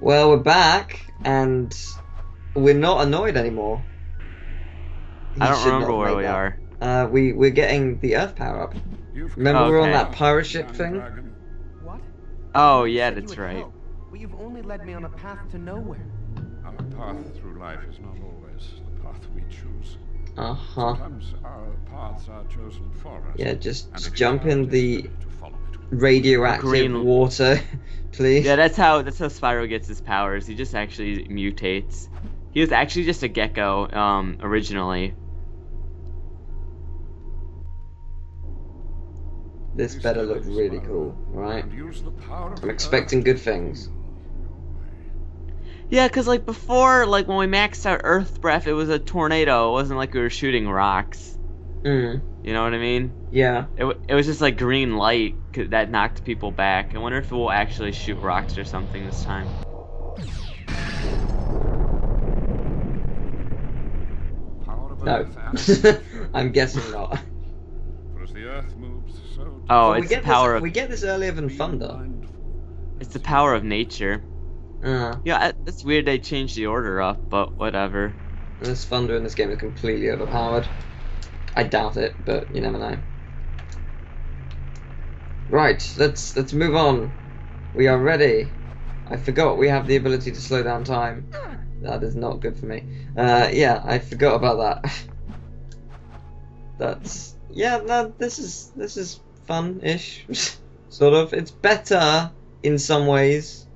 Well, we're back, and we're not annoyed anymore. I He don't should remember not where make we that. are. We're getting the Earth power up. You've Remember Oh, we were on okay. that pirate ship thing? What? Oh, You yeah, said you that's would right. help, but you've only led me on a path to nowhere. Our path through life is not always the path we choose. Uh-huh. Sometimes our paths are chosen for us. Yeah, and just it is jump our in the destiny to follow it. radioactive green- water, please. Yeah, that's how Spyro gets his powers. He just actually mutates. He was actually just a gecko, originally. This better look really cool, right? And use the power of I'm the expecting earth good to things. fuel your way. Yeah, cause like before, like when we maxed out Earth Breath, it was a tornado. It wasn't like we were shooting rocks. Mm, You know what I mean? yeah. It was just like green light that knocked people back. I wonder if it will actually shoot rocks or something this time. Power of No. earth and I'm guessing not. For as the earth moves, so Oh, Well, it's the power of we get this earlier than Thunder. it's the power of nature. Uh, Yeah, it's weird they changed the order up, but whatever. this Thunder in this game is completely overpowered. I doubt it, but you never know. Right, let's move on. We are ready. I forgot we have the ability to slow down time. That is not good for me. Yeah, I forgot about that. No, this is fun-ish, sort of. It's better in some ways.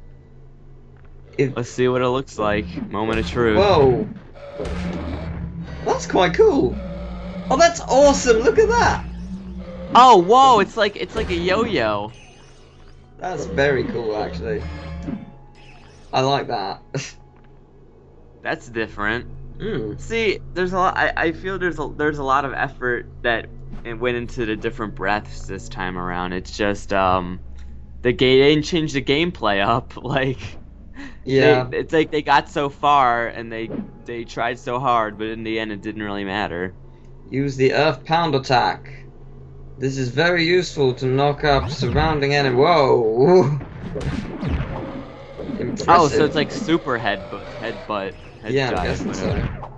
Let's see what it looks like. Moment of truth. Whoa, that's quite cool. Oh, that's awesome! Look at that. Oh, whoa! It's like a yo-yo. That's very cool, actually. I like that. That's different. Mm. See, there's a lot. I feel there's a lot of effort that it went into the different breaths this time around. It's just they didn't change the gameplay up. Like Yeah. it's like they got so far and they tried so hard, but in the end it didn't really matter. Use the Earth Pound attack. This is very useful to knock up surrounding enemy. Whoa! Impressive. Oh, so it's like super headbutt. Yeah, I'm dive, guessing whatever.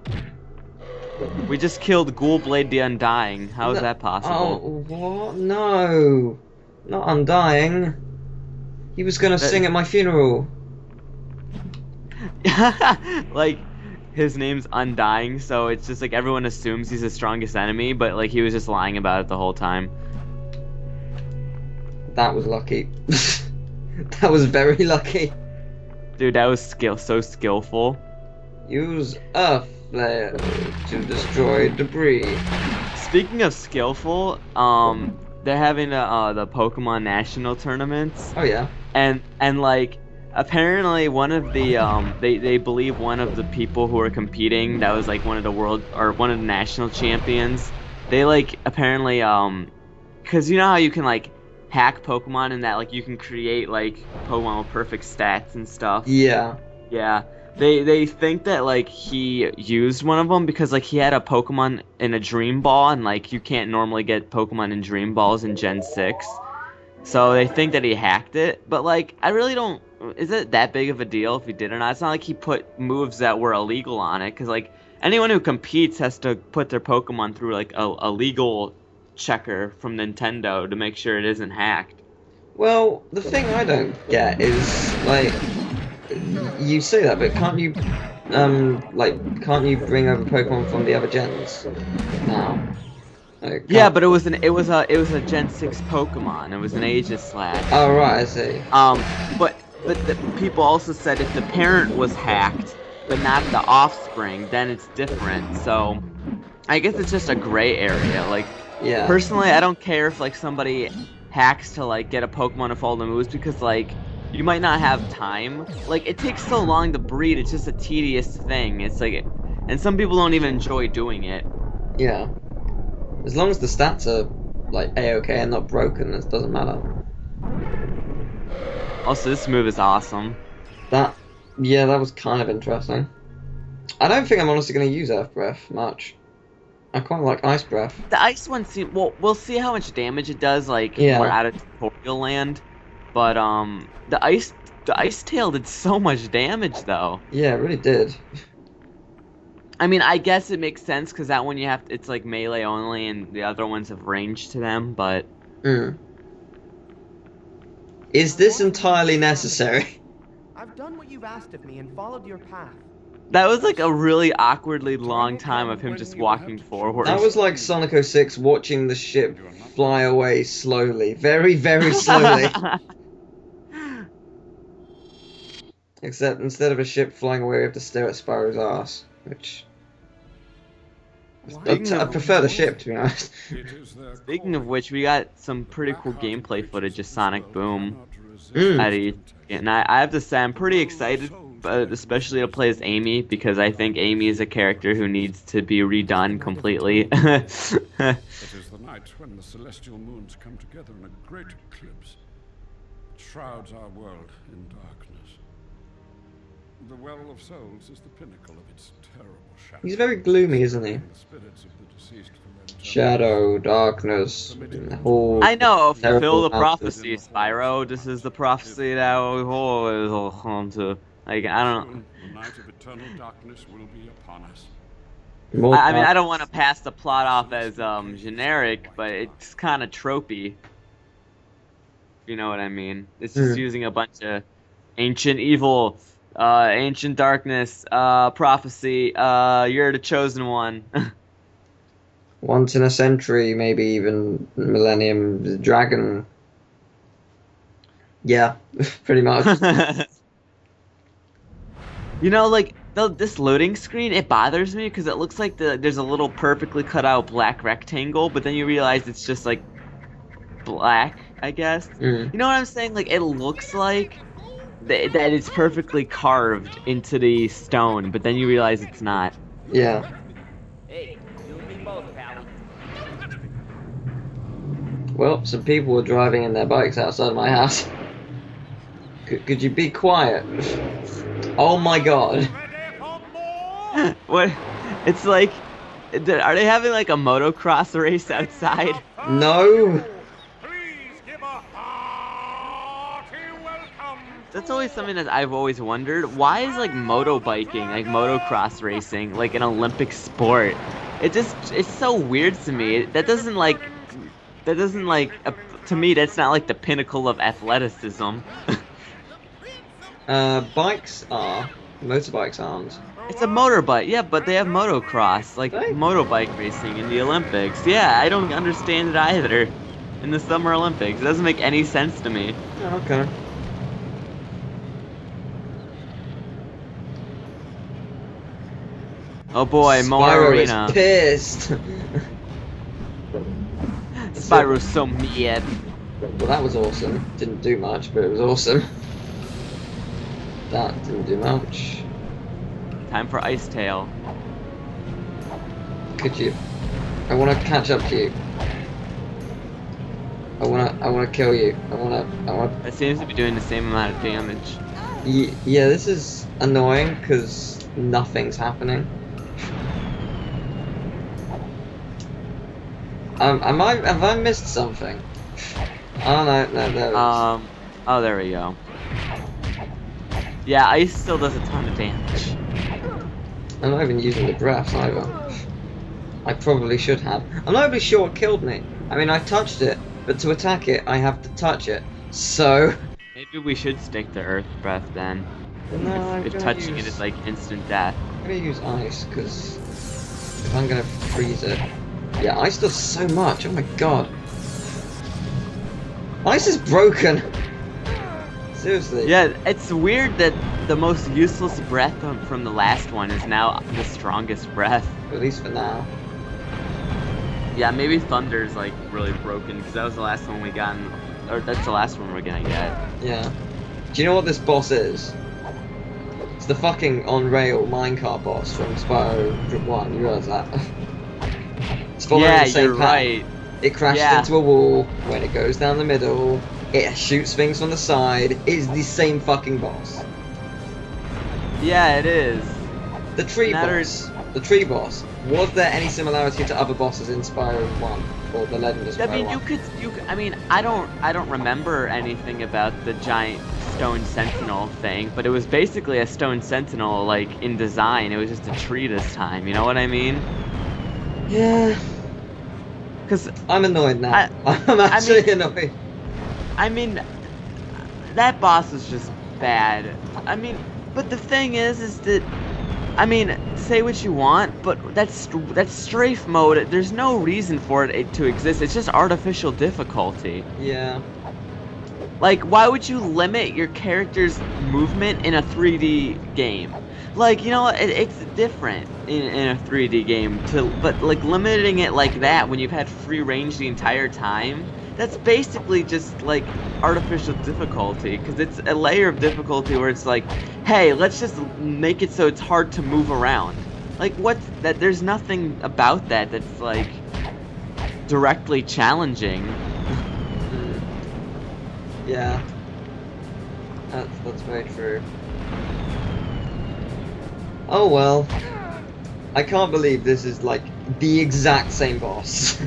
so. We just killed Ghoulblade the Undying. How is No- that possible? Oh, what? No, not Undying. He was gonna sing at my funeral. Like his name's Undying, so it's just like everyone assumes he's the strongest enemy, but like he was just lying about it the whole time. That was lucky. That was very lucky. Dude, that was so skillful. Use Earth Flare to destroy debris. Speaking of skillful, they're having the Pokemon National tournaments, Oh yeah. and like apparently one of the they believe one of the people who are competing that was like one of the world or one of the national champions, they like apparently because you know how you can like hack Pokemon and that like you can create like Pokemon with perfect stats and stuff. Yeah. Yeah, they think that like he used one of them because like he had a Pokemon in a Dream Ball and like you can't normally get Pokemon in Dream Balls in Gen 6. So they think that he hacked it, but like I really don't. Is it that big of a deal if he did or not? It's not like he put moves that were illegal on it, because like anyone who competes has to put their Pokemon through like a legal checker from Nintendo to make sure it isn't hacked. Well, the thing I don't get is like, you say that, but can't you bring over Pokemon from the other gens now? Like, Yeah, can't- but it was a Gen 6 Pokemon. It was an Aegis Slash. Oh right, I see. But the people also said if the parent was hacked, but not the offspring, then it's different. So I guess it's just a gray area. Like Yeah. personally, I don't care if like somebody hacks to like get a Pokemon with all the moves because like you might not have time. Like it takes so long to breed. It's just a tedious thing. It's like, and some people don't even enjoy doing it. Yeah. As long as the stats are like A-okay and not broken, it doesn't matter. Also, this move is awesome. That was kind of interesting. I don't think I'm honestly going to use Earth Breath much. I quite like Ice Breath. The ice one well, we'll see how much damage it does. Like Yeah. we're out of tutorial land, but the ice The Ice Tail did so much damage, though. Yeah, it really did. I mean, I guess it makes sense because that one it's like melee only, and the other ones have range to them. But Mm. Is this entirely necessary? I've done what you've asked of me and followed your path. that was like a really awkwardly long time of him just walking forward. That was like Sonic 06 watching the ship fly away slowly. Very, very slowly. Except instead of a ship flying away, we have to stare at Spyro's ass. Which... I prefer the ship, to be honest. Speaking of which, we got some pretty cool gameplay footage of Sonic Boom. Mm. And I have to say, I'm pretty excited, but especially to play as Amy, because I think Amy is a character who needs to be redone completely. It is the night when the celestial moons come together in a great eclipse. It shrouds our world in darkness. The Well of Souls is the pinnacle of its terrible shadow. He's very gloomy, isn't he? The spirits of the deceased from their eternal Shadow, darkness, the whole... I know, fulfill terrible the mountains. prophecy, Spyro. This is the prophecy that we always hold on to. Like, I don't... The night of eternal darkness will be upon us. More I mean, I dark- don't want to pass the plot off as generic, but it's kind of tropey. You know what I mean? It's just using a bunch of ancient evil, ancient darkness, prophecy. You're the chosen one. Once in a century, maybe even millennium, the dragon. Yeah, pretty much. You know, like this loading screen, it bothers me because it looks like there's a little perfectly cut out black rectangle, but then you realize it's just like black, I guess. Mm. You know what I'm saying? Like, it looks like that it's perfectly carved into the stone, but then you realize it's not. Yeah. Hey, you and me both, pal. Well, some people were driving in their bikes outside my house. Could you be quiet? Oh my god. What? It's like, are they having like a motocross race outside? No. That's always something that I've always wondered. Why is like motobiking, like motocross racing, like an Olympic sport? It's so weird to me. To me, that's not like the pinnacle of athleticism. Bikes are. Motorbikes aren't. It's a motorbike, yeah, but they have motocross, like Right. motorbike racing in the Olympics. Yeah, I don't understand it either. In the Summer Olympics, it doesn't make any sense to me. Oh, okay. Oh boy, more Spyro arena. is pissed. Spyro's so mad. Well, that was awesome. Didn't do much, but it was awesome. That didn't do much. Time for Ice Tail. Could you? I want to catch up to you. I wanna kill you. I want. It seems to be doing the same amount of damage. Yeah, this is annoying because nothing's happening. Have I missed something? Oh no, there it is. Oh, there we go. Yeah, Ice still does a ton of damage. I'm not even using the breath either. I probably should have. I'm not really sure what killed me. I mean, I touched it, but to attack it, I have to touch it. So... Maybe we should stick to Earth Breath then. No, If touching it is like instant death. I'm gonna use ice, because if I'm gonna freeze it... Yeah, ice does so much, oh my god. Ice is broken! Seriously. Yeah, it's weird that the most useless breath from the last one is now the strongest breath. At least for now. Yeah, maybe Thunder's like really broken because that was the last one we got, or that's the last one we're gonna get. Yeah. Do you know what this boss is? It's the fucking on-rail minecart boss from Spyro 1, you realize that? It's following Yeah, the same you're path. right. It crashes Yeah. into a wall, when it goes down the middle, it shoots things from the side, it's the same fucking boss. Yeah, it is. The tree Matters- boss. The tree boss. Was there any similarity to other bosses in Spyro 1? Or the Legend of Spyro I mean, 1? I mean, I don't remember anything about the giant stone sentinel thing, but it was basically a stone sentinel, like, in design. It was just a tree this time, you know what I mean? Yeah. Because I'm annoyed now. I'm actually annoyed. I mean, that boss was just bad. I mean, but the thing is that, I mean, say what you want, but that's strafe mode. There's no reason for it to exist. It's just artificial difficulty. Yeah. Like, why would you limit your character's movement in a 3D game? Like, you know, it's different in a 3D game, but like limiting it like that when you've had free range the entire time, that's basically just like artificial difficulty, because it's a layer of difficulty where it's like, hey, let's just make it so it's hard to move around. Like, what's that? There's nothing about that that's like directly challenging. Yeah. That's very true. Oh well. I can't believe this is like the exact same boss.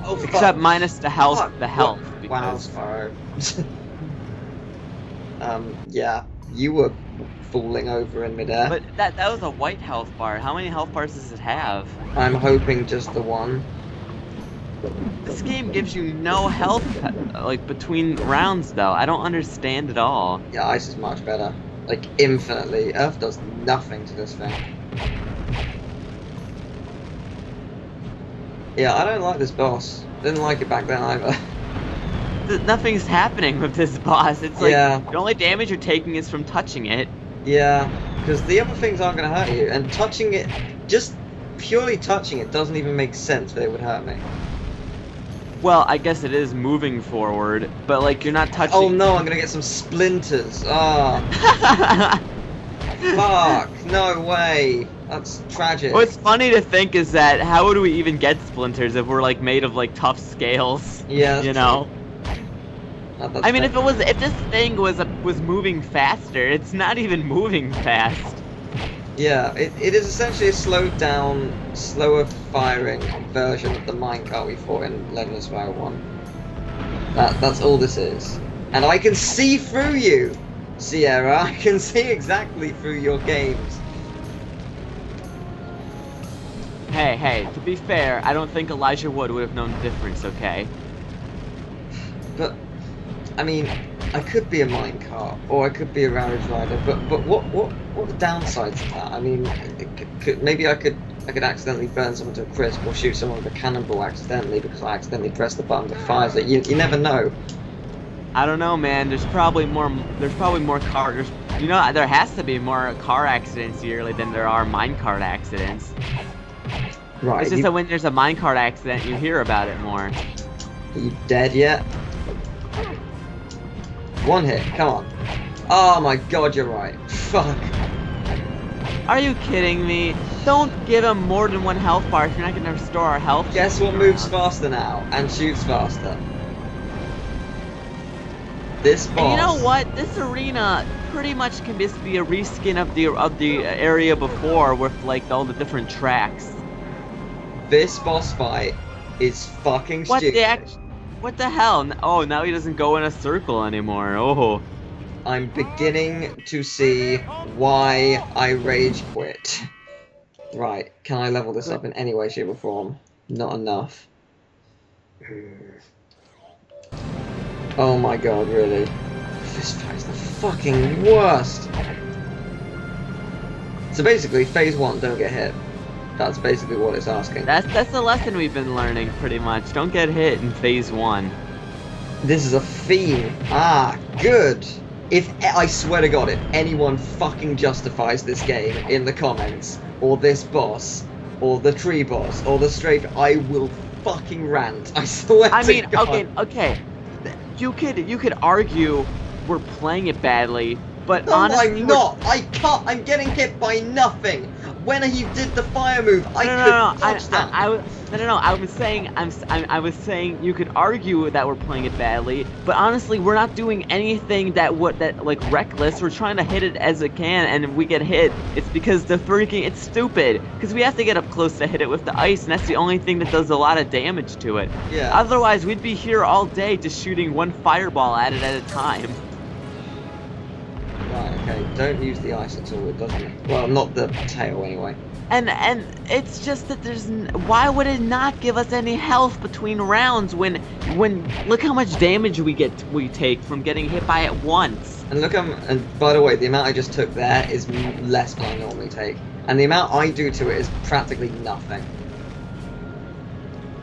Oh, fuck. Except minus the health. Fuck. The health. Wow, Because Spyro. Yeah, you were falling over in midair. But that was a white health bar. How many health bars does it have? I'm hoping just the one. This game gives you no health, like, between rounds, though. I don't understand at all. Yeah, ice is much better. Like, infinitely. Earth does nothing to this thing. Yeah, I don't like this boss. Didn't like it back then either. Nothing's happening with this boss. It's like, Yeah. the only damage you're taking is from touching it. Yeah, because the other things aren't going to hurt you. And touching it, just purely touching it doesn't even make sense that it would hurt me. Well, I guess it is moving forward, but, like, you're not touching... Oh no, I'm going to get some splinters. Oh. Fuck, no way. That's tragic. What's funny to think is that how would we even get splinters if we're like made of like tough scales? Yeah, you know. That's I mean, fair. if this thing was moving faster, it's not even moving fast. Yeah, it is essentially a slowed down, slower firing version of the minecart we fought in Legend of Spyro 1. That's all this is. And I can see through you, Sierra. I can see exactly through your games. Hey, to be fair, I don't think Elijah Wood would have known the difference, okay? But, I mean, I could be a minecart, or I could be a Ravage Rider, but what are the downsides of that? I mean, maybe I could accidentally burn someone to a crisp, or shoot someone with a cannonball accidentally because I accidentally pressed the button to fire. So you never know. I don't know, man. There's probably more cars. You know, there has to be more car accidents yearly than there are minecart accidents. Right. It's just that when there's a minecart accident, you hear about it more. Are you dead yet? One hit, come on. Oh my god, you're right. Fuck. Are you kidding me? Don't give him more than one health bar if you're not going to restore our health. Guess what moves faster now and shoots faster? This boss. And you know what? This arena pretty much can just be a reskin of the area before with like all the different tracks. This boss fight is fucking stupid. What the hell? Oh, now he doesn't go in a circle anymore. Oh. I'm beginning to see why I rage quit. Right, can I level this up in any way, shape or form? Not enough. Oh my god, really? This fight is the fucking worst! So basically, phase 1, don't get hit. That's basically what it's asking. That's the lesson we've been learning, pretty much. Don't get hit in phase 1. This is a theme. Ah, good! I swear to god, if anyone fucking justifies this game in the comments, or this boss, or the tree boss, or the strafe, I will fucking rant. I swear to god. okay. You could argue we're playing it badly, but no, honestly, I'm not. I can't. I'm getting hit by nothing. When he did the fire move, I couldn't touch that. I was saying you could argue that we're playing it badly, but honestly, we're not doing anything that like reckless. We're trying to hit it as it can, and if we get hit, it's because it's stupid. Because we have to get up close to hit it with the ice, and that's the only thing that does a lot of damage to it. Yeah. Otherwise, we'd be here all day just shooting one fireball at it at a time. don't use the ice at all. It doesn't. Well, not the tail anyway. And it's just that why would it not give us any health between rounds when look how much damage we take from getting hit by it once. And look, and by the way, the amount I just took there is less than I normally take, and the amount I do to it is practically nothing.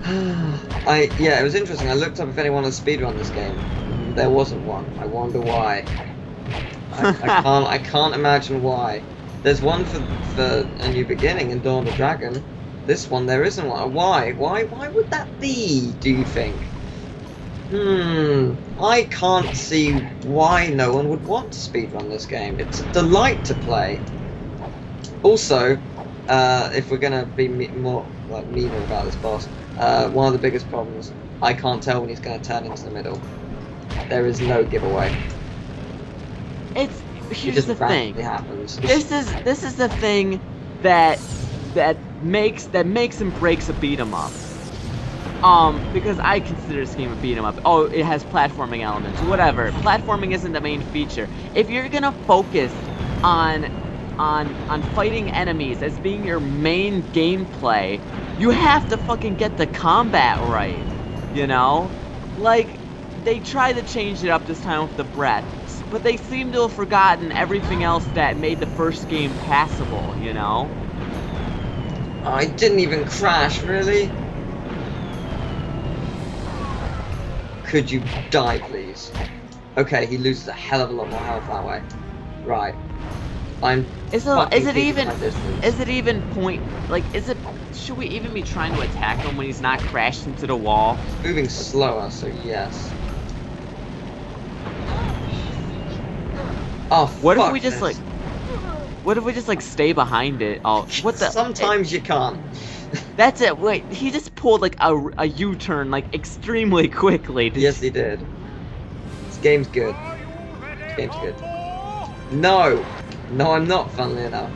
Yeah, it was interesting. I looked up if anyone had speedrun this game. There wasn't one. I wonder why. I can't imagine why. There's one for A New Beginning and Dawn of the Dragon. This one there isn't one. Why? Why would that be? Do you think? I can't see why no one would want to speedrun this game. It's a delight to play. Also, if we're gonna be more like meaner about this boss, one of the biggest problems, I can't tell when he's gonna turn into the middle. There is no giveaway. Here's the thing. Happens. This is the thing that makes and breaks a beat 'em up. Because I consider this game a beat 'em up. Oh, it has platforming elements. Whatever. Platforming isn't the main feature. If you're gonna focus on fighting enemies as being your main gameplay, you have to fucking get the combat right. You know? Like, they tried to change it up this time with the breath, but they seem to have forgotten everything else that made the first game passable, you know? I didn't even crash, really? Could you die, please? Okay, he loses a hell of a lot more health that way. Right. Is it even point, like, should we even be trying to attack him when he's not crashed into the wall? Moving slower, so yes. Oh, what if we just like stay behind it? Oh, what the? Sometimes you can't. That's it. Wait, he just pulled like a U-turn like extremely quickly. Yes, he did. This game's good. This game's good. No, I'm not. Funnily enough.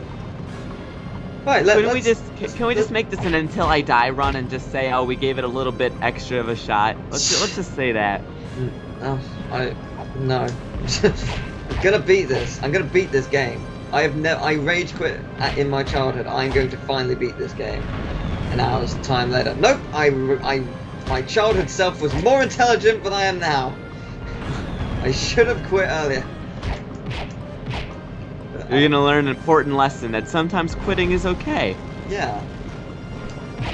Right, can we just make this an until I die run and just say, oh, we gave it a little bit extra of a shot? Let's just say that. No. I'm gonna beat this. I'm gonna beat this game. I rage quit in my childhood. I'm going to finally beat this game. An hour's time later. Nope. My childhood self was more intelligent than I am now. I should have quit earlier. You're gonna learn an important lesson that sometimes quitting is okay. Yeah.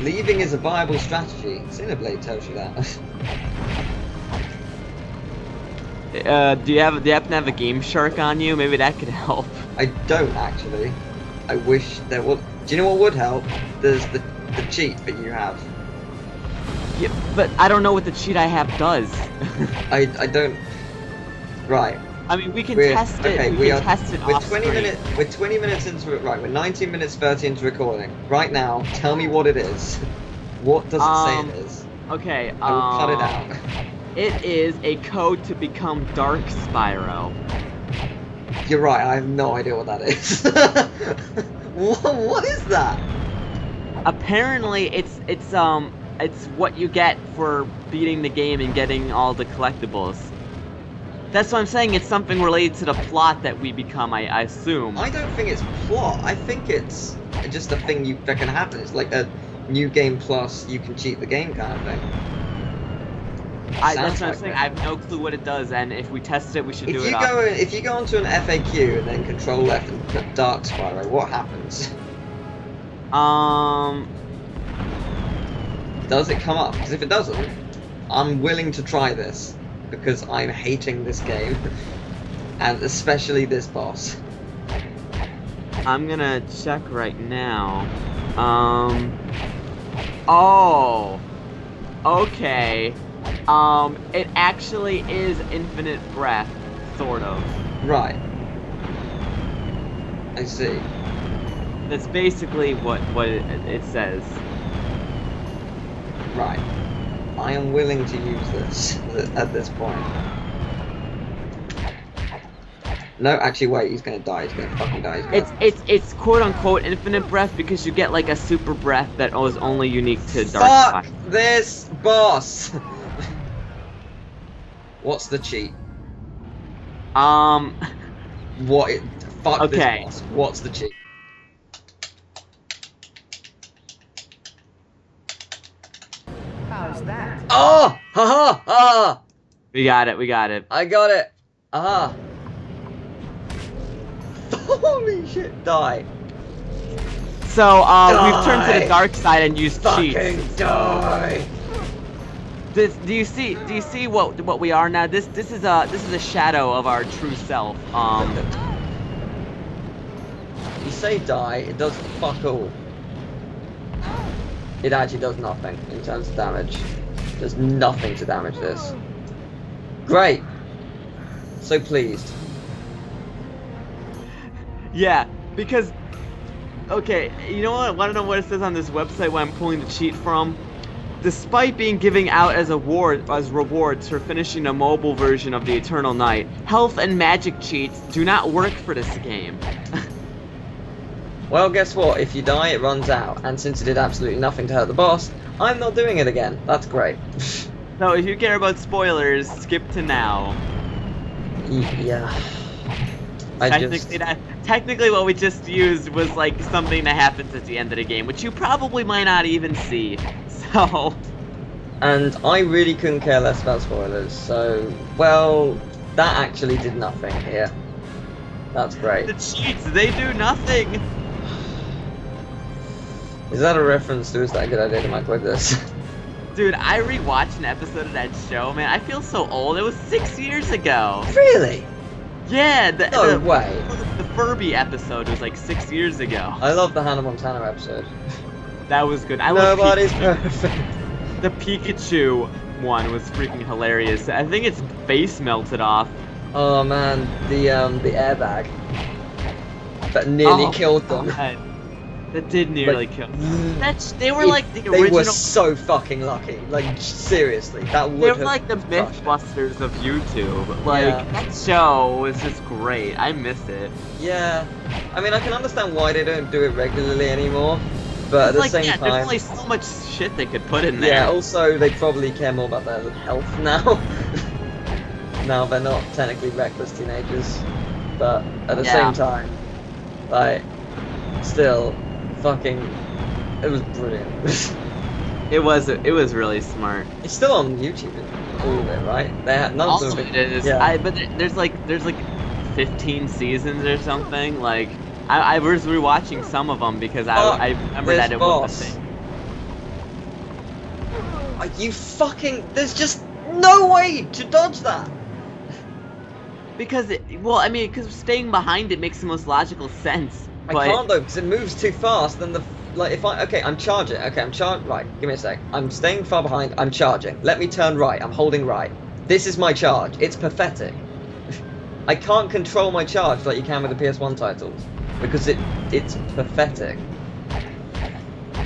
Leaving is a viable strategy. Xenoblade tells you that. Do you happen to have a Game Shark on you? Maybe that could help. I don't actually. I wish there would. Do you know what would help? There's the cheat that you have. Yeah, but I don't know what the cheat I have does. I don't. Right. I mean, we can test it. Okay, we can test it off screen. We're 20 minutes into it. Right, we're 19 minutes 30 into recording. Right now, tell me what it is. What does it say it is? Okay. I will cut it out. It is a code to become Dark Spyro. You're right. I have no idea what that is. What is that? Apparently, it's what you get for beating the game and getting all the collectibles. That's what I'm saying. It's something related to the plot that we become. I assume. I don't think it's plot. I think it's just a thing that can happen. It's like a new game plus you can cheat the game kind of thing. That's what I'm saying. I have no clue what it does, and if we test it, we should do it. If you go onto an FAQ and then Control Left and put Dark Spyro, what happens? Does it come up? Because if it doesn't, I'm willing to try this because I'm hating this game, and especially this boss. I'm gonna check right now. Oh. Okay. It actually is infinite breath, sort of. Right. I see. That's basically what it says. Right. I am willing to use this at this point. No, actually, wait. He's gonna die. He's gonna fucking die. It's quote unquote infinite breath because you get like a super breath that was only unique to Dark Spyro. Fuck this boss. What's the cheat? Fuck Fuck Okay. this boss. What's the cheat? How's that? Oh! Haha! Ah! We got it. We got it. I got it! Aha! Holy shit! Die! So we've turned to Die. the dark side and used cheats. Fucking die! Do you see what we are now? This is a shadow of our true self. You say die, it does fuck all. It actually does nothing in terms of damage. There's nothing to damage this. Great! So pleased. Yeah, because okay, you know what? I want to know what it says on this website where I'm pulling the cheat from. Despite being given out as rewards for finishing a mobile version of the Eternal Night, health and magic cheats do not work for this game. Well, guess what? If you die, it runs out. And since it did absolutely nothing to hurt the boss, I'm not doing it again. That's great. So if you care about spoilers, skip to now. Yeah. Technically what we just used was like something that happens at the end of the game, which you probably might not even see. So... And I really couldn't care less about spoilers, so... Well, that actually did nothing here. That's great. The cheats, they do nothing! Is that a reference to Is That a Good Idea to Mike like this? Dude, I rewatched an episode of that show, man. I feel so old. It was 6 years ago. Really? Yeah, No way. The Furby episode was like 6 years ago. I love the Hannah Montana episode. That was good. I love Nobody's Pikachu. perfect. The Pikachu one was freaking hilarious. I think its face melted off. Oh man, the airbag that nearly killed them. God. That did nearly kill them. They were like the They original. were so fucking lucky. Like seriously, that would They have were like the crushed. Mythbusters of YouTube. Like Yeah. that show was just great. I miss it. Yeah, I mean I can understand why they don't do it regularly anymore, but at the Like, same yeah, there's time, only so much shit they could put in there. yeah. Also, they probably care more about their health now. Now they're not technically reckless teenagers, but at the Yeah. same time, like, still, fucking, it was brilliant. It was really smart. It's still on YouTube, all of it, right? They had none of Also, them. it is. Yeah. But there's like 15 seasons or something. Like I was rewatching some of them because I remember that it was a thing. Are you fucking? There's just no way to dodge that. Because because staying behind it makes the most logical sense. I But can't though, because it moves too fast. Then I'm charging. Okay, I'm charging. Right, give me a sec. I'm staying far behind. I'm charging. Let me turn right. I'm holding right. This is my charge. It's pathetic. I can't control my charge like you can with the PS1 titles because it's pathetic.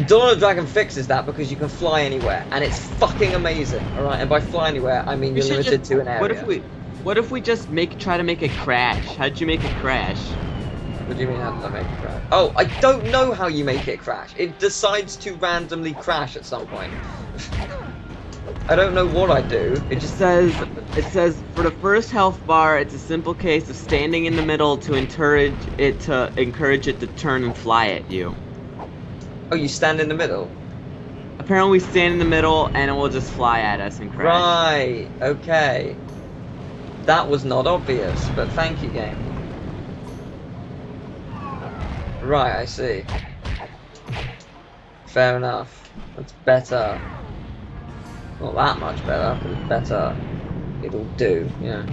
Dawn of the Dragon fixes that because you can fly anywhere, and it's fucking amazing. All right, and by fly anywhere, I mean we you're should limited just, to an area. What if we just try to make it crash? How'd you make it crash? What do you mean how did I make it crash? Oh, I don't know how you make it crash. It decides to randomly crash at some point. I don't know what I do. It just It says for the first health bar, it's a simple case of standing in the middle to encourage it to turn and fly at you. Oh, you stand in the middle? Apparently we stand in the middle and it will just fly at us and crash. Right, okay. That was not obvious, but thank you, game. Right, I see. Fair enough. That's better. Not that much better, but it's better. It'll do, yeah.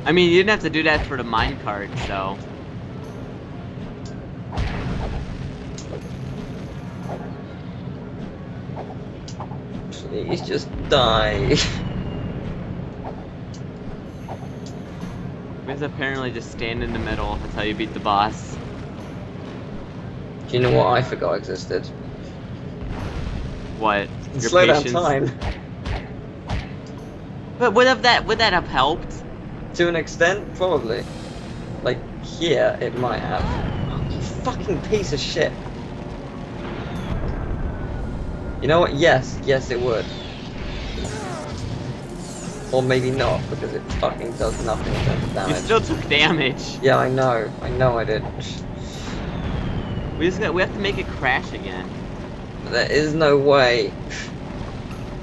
I mean, you didn't have to do that for the minecart, so. Please just die. Because apparently just stand in the middle. That's how you beat the boss. Do you know what I forgot existed? What? Your Slow down patience? time. But would that have helped? To an extent, probably. Like, here, it might have. Oh, you fucking piece of shit. You know what? Yes, it would. or maybe not, because it fucking does nothing in terms of You damage. still took damage. Yeah, I know I did. We have to make it crash again. There is no way.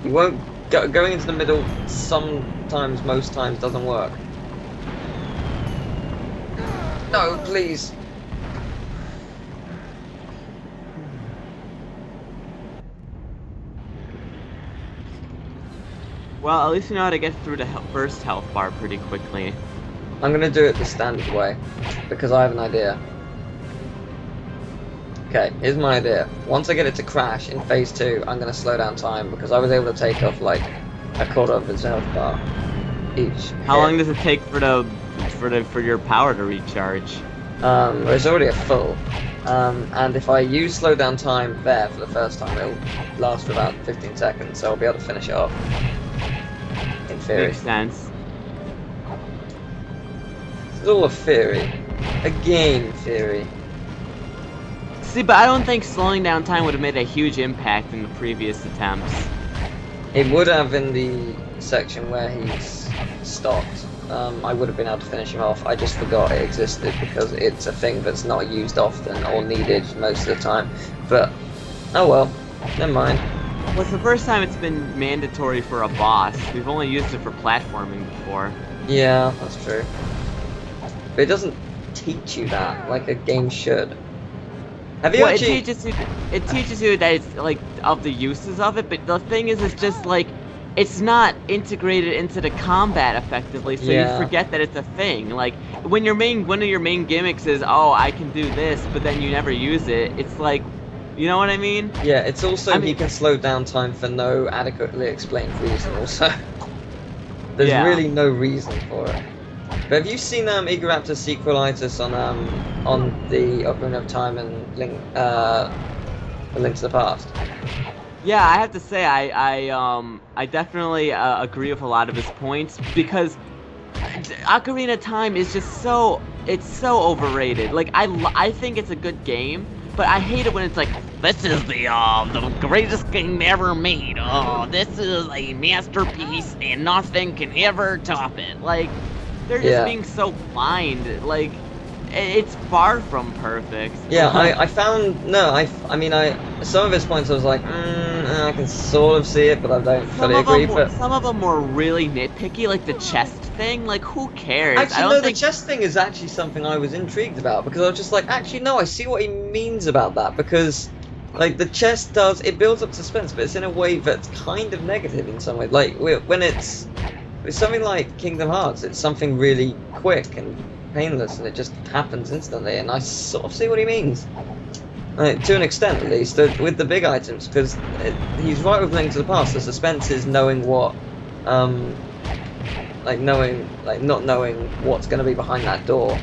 You won't going into the middle sometimes, most times doesn't work. No, please. Well, at least we know how to get through the first health bar pretty quickly. I'm gonna do it the standard way, because I have an idea. Okay, here's my idea. Once I get it to crash in phase 2, I'm gonna slow down time, because I was able to take off like a quarter of its health bar each. How hit. long does it take for your power to recharge? It's already a full. And if I use slow down time there for the first time, it'll last for about 15 seconds, so I'll be able to finish it off. In theory. Makes sense. It's all a theory. A game theory. See, but I don't think slowing down time would have made a huge impact in the previous attempts. It would have in the section where he's stopped. I would have been able to finish him off. I just forgot it existed because it's a thing that's not used often or needed most of the time. But, oh well, never mind. Well, it's the first time it's been mandatory for a boss. We've only used it for platforming before. Yeah, that's true. But it doesn't teach you that like a game should. Have you Well, actually... it teaches you that it's like of the uses of it, but the thing is, it's just like it's not integrated into the combat effectively, so Yeah. you forget that it's a thing. Like when one of your main gimmicks is, oh, I can do this, but then you never use it. It's like, you know what I mean? Yeah, it's also I mean- he can slow down time for no adequately explained reason also. There's Yeah. really no reason for it. But have you seen Igoraptor's sequelitis on the Ocarina of Time and Link to the Past? Yeah, I have to say I definitely agree with a lot of his points because Ocarina of Time is just so overrated. Like I think it's a good game, but I hate it when it's like, this is the greatest game ever made. Oh, this is a masterpiece and nothing can ever top it. Like they're just Yeah. being so blind. Like it's far from perfect. Yeah, I found some of his points I was like, I can sort of see it, but I don't fully agree. But Some of them were really nitpicky, like the chest thing. Like, who cares? actually, I don't no, think... the chest thing is actually something I was intrigued about because I was just like, actually, no, I see what he means about that because, like, the chest it builds up suspense, but it's in a way that's kind of negative in some way. Like, when it's something like Kingdom Hearts, it's something really quick and painless, and it just happens instantly, and I sort of see what he means. To an extent, at least, with the big items, because he's right with Link to the Past. The suspense is knowing what, not knowing what's going to be behind that door.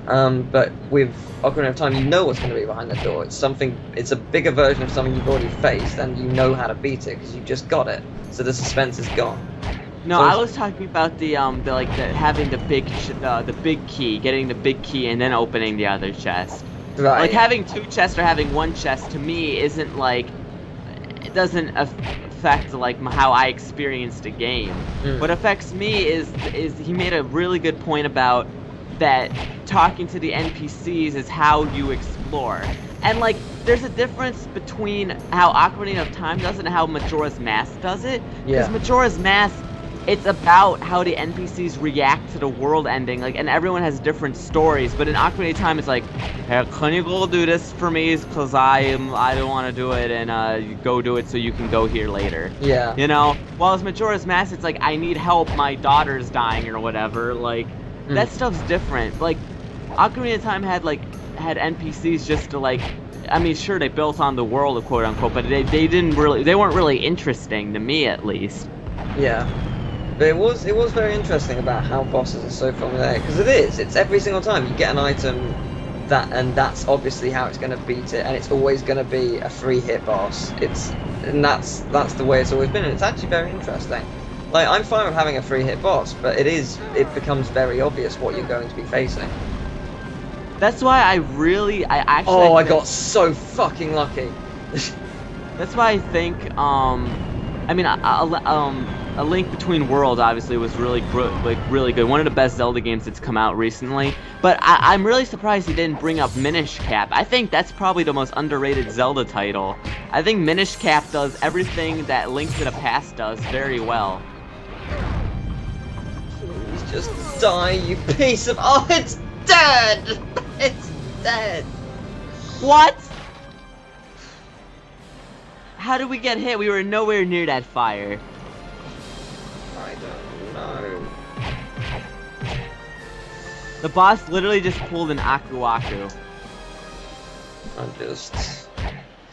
But with Ocarina of Time, you know what's going to be behind the door. It's a bigger version of something you've already faced, and you know how to beat it because you just got it. So the suspense is gone. No, So I was talking about having the big key, getting the big key, and then opening the other chest. Right. Like having two chests or having one chest to me isn't like, it doesn't affect like how I experienced a game. What affects me is he made a really good point about that talking to the NPCs is how you explore. And like there's a difference between how Ocarina of Time does it and how Majora's Mask does it. Yeah. Because Majora's Mask, it's about how the NPCs react to the world ending, like, and everyone has different stories. But in Ocarina of Time, it's like, hey, can you go do this for me? Because I don't want to do it, and you go do it so you can go here later. Yeah. You know. While as Majora's Mask, it's like, I need help, my daughter's dying or whatever. Like, that stuff's different. Like, Ocarina of Time had NPCs just to like. I mean, sure, they built on the world, quote unquote, but they weren't really interesting to me, at least. Yeah. But it was very interesting about how bosses are so formulaic, because it's every single time you get an item that's obviously how it's going to beat it, and it's always going to be a free hit boss. That's the way it's always been, and it's actually very interesting. Like, I'm fine with having a free hit boss, but it becomes very obvious what you're going to be facing. That's why I got so fucking lucky. That's why I think A Link Between Worlds obviously was really really good. One of the best Zelda games that's come out recently. But I'm really surprised he didn't bring up Minish Cap. I think that's probably the most underrated Zelda title. I think Minish Cap does everything that Link to the Past does very well. Please just die, you piece of... Oh, it's dead! It's dead! What? How did we get hit? We were nowhere near that fire. I don't know. The boss literally just pulled an Aku Aku. I'm just...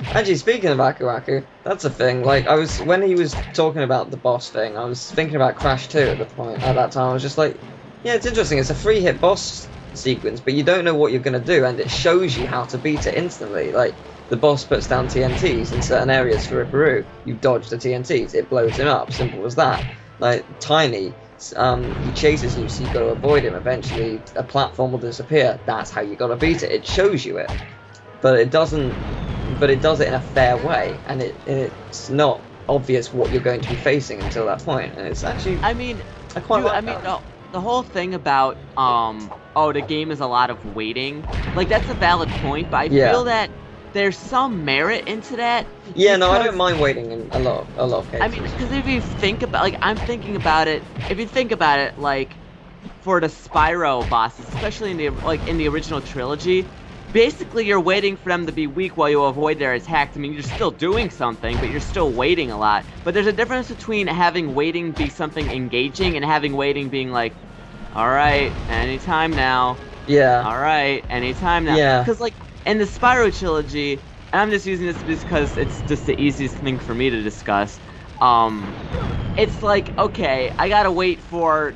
Actually, speaking of Aku Aku, that's a thing. Like, when he was talking about the boss thing, I was thinking about Crash 2 at that time. I was just like, yeah, it's interesting. It's a 3-hit boss sequence, but you don't know what you're going to do, and it shows you how to beat it instantly. Like, the boss puts down TNTs in certain areas for Ibaru. You dodge the TNTs, it blows him up. Simple as that. Like, Tiny, he chases you, so you got to avoid him. Eventually, a platform will disappear. That's how you got to beat it. It shows you it, but it doesn't. But it does it in a fair way, and it's not obvious what you're going to be facing until that point. And it's actually, I mean, I quite like I mean, that. the whole thing about oh, the game is a lot of waiting. Like, that's a valid point, but I feel that there's some merit into that. Yeah, no, I don't mind waiting in a lot of cases. I mean, because if you think about, like, I'm thinking about it. If you think about it, like, for the Spyro bosses, especially in the original trilogy, basically you're waiting for them to be weak while you avoid their attacks. I mean, you're still doing something, but you're still waiting a lot. But there's a difference between having waiting be something engaging and having waiting being like, all right, anytime now. Yeah. All right, anytime now. Yeah. Because, like, in the Spyro trilogy, and I'm just using this because it's just the easiest thing for me to discuss, it's like, okay, I gotta wait for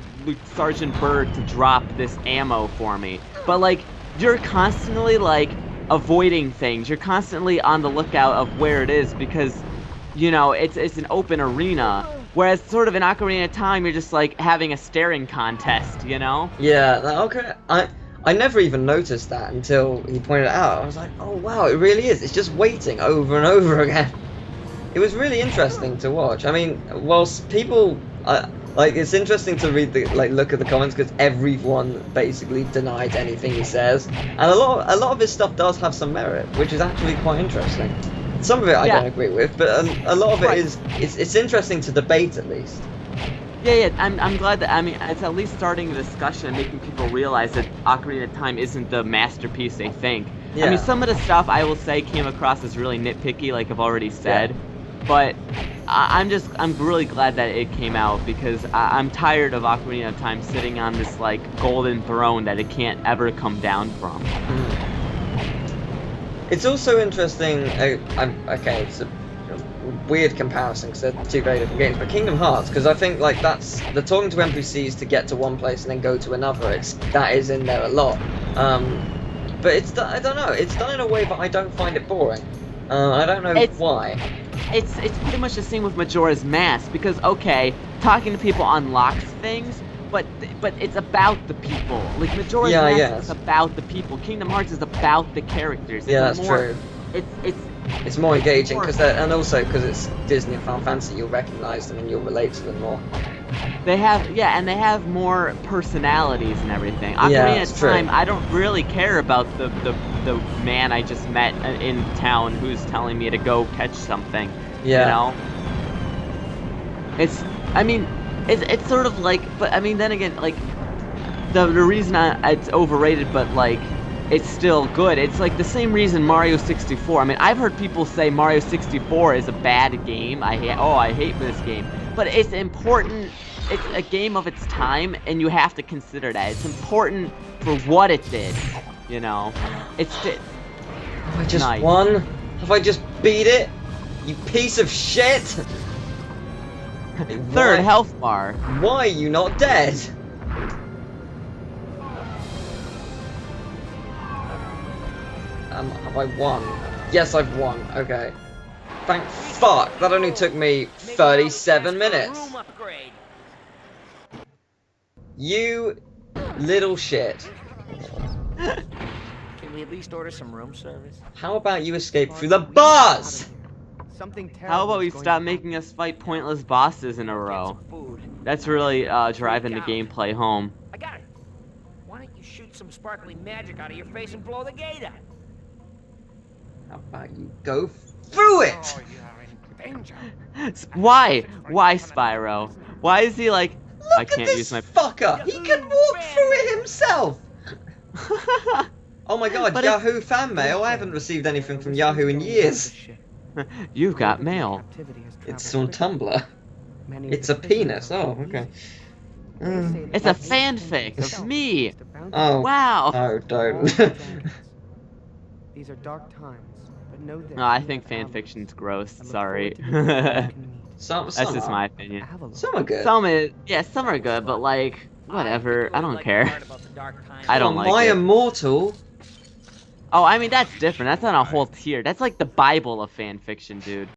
Sergeant Bird to drop this ammo for me. But, like, you're constantly, like, avoiding things. You're constantly on the lookout of where it is because, you know, it's an open arena. Whereas sort of in Ocarina of Time, you're just, like, having a staring contest, you know? Yeah, okay. I never even noticed that until he pointed it out. I was like, oh wow, it really is. It's just waiting over and over again. It was really interesting to watch. I mean, whilst people... like, it's interesting to read look at the comments because everyone basically denied anything he says, and a lot of his stuff does have some merit, which is actually quite interesting. Some of it I don't agree with, but a lot of it is it's interesting to debate at least. Yeah, I'm glad that, I mean, it's at least starting a discussion and making people realize that Ocarina of Time isn't the masterpiece they think. Yeah. I mean, some of the stuff I will say came across as really nitpicky, like I've already said, but I'm really glad that it came out because I'm tired of Ocarina of Time sitting on this, like, golden throne that it can't ever come down from. It's also interesting, okay, it's a weird comparison because they're two very different games, but Kingdom Hearts, because I think, like, that's the talking to NPCs to get to one place and then go to another, that is in there a lot. But it's I don't know, it's done in a way that I don't find it boring. I don't know why. It's pretty much the same with Majora's Mask because, okay, talking to people unlocks things, but it's about the people. Like, Majora's Mask is about the people. Kingdom Hearts is about the characters. Yeah, that's true. It's more engaging and also because it's Disney and Final Fantasy, you'll recognize them and you'll relate to them more. They have more personalities and everything. Ocarina of Time, I don't really care about the man I just met in town who's telling me to go catch something. Yeah. You know? It's sort of like, but I mean, then again, like, the reason it's overrated, but, like, it's still good. It's like the same reason Mario 64. I mean, I've heard people say Mario 64 is a bad game. I hate this game. But it's important. It's a game of its time, and you have to consider that. It's important for what it did, you know? Have I just won? Have I just beat it? You piece of shit! Third health bar. Why are you not dead? Have I won? Yes, I've won. Okay. Thank fuck! That only took me 37 minutes. You little shit. Can we at least order some room service? How about you escape through the bars? Something terrible. How about we is going stop to making us fight pointless bosses in a row? That's really driving the gameplay home. I got it. Why don't you shoot some sparkly magic out of your face and blow the gate out? How about you go through it? Oh, you are in danger. Why? Why, Spyro? Why is he like, I Look can't at this use my... fucker. He can walk through it himself. Oh my god, But Yahoo fan mail. I haven't received anything from Yahoo in years. You've got mail. It's on Tumblr. It's a penis. Oh, okay. It's a fanfic of me. Oh. Wow. Oh, don't. These are dark times, but know this. No, I think fanfiction's gross. I look Sorry. forward to the day we can meet. Some That's just are. my opinion. Avalon. Some are good. Some are good, but like, whatever. I don't care. I Oh, don't like My it. Immortal. Oh, I mean, that's different. That's on a whole tier. That's like the Bible of fanfiction, dude.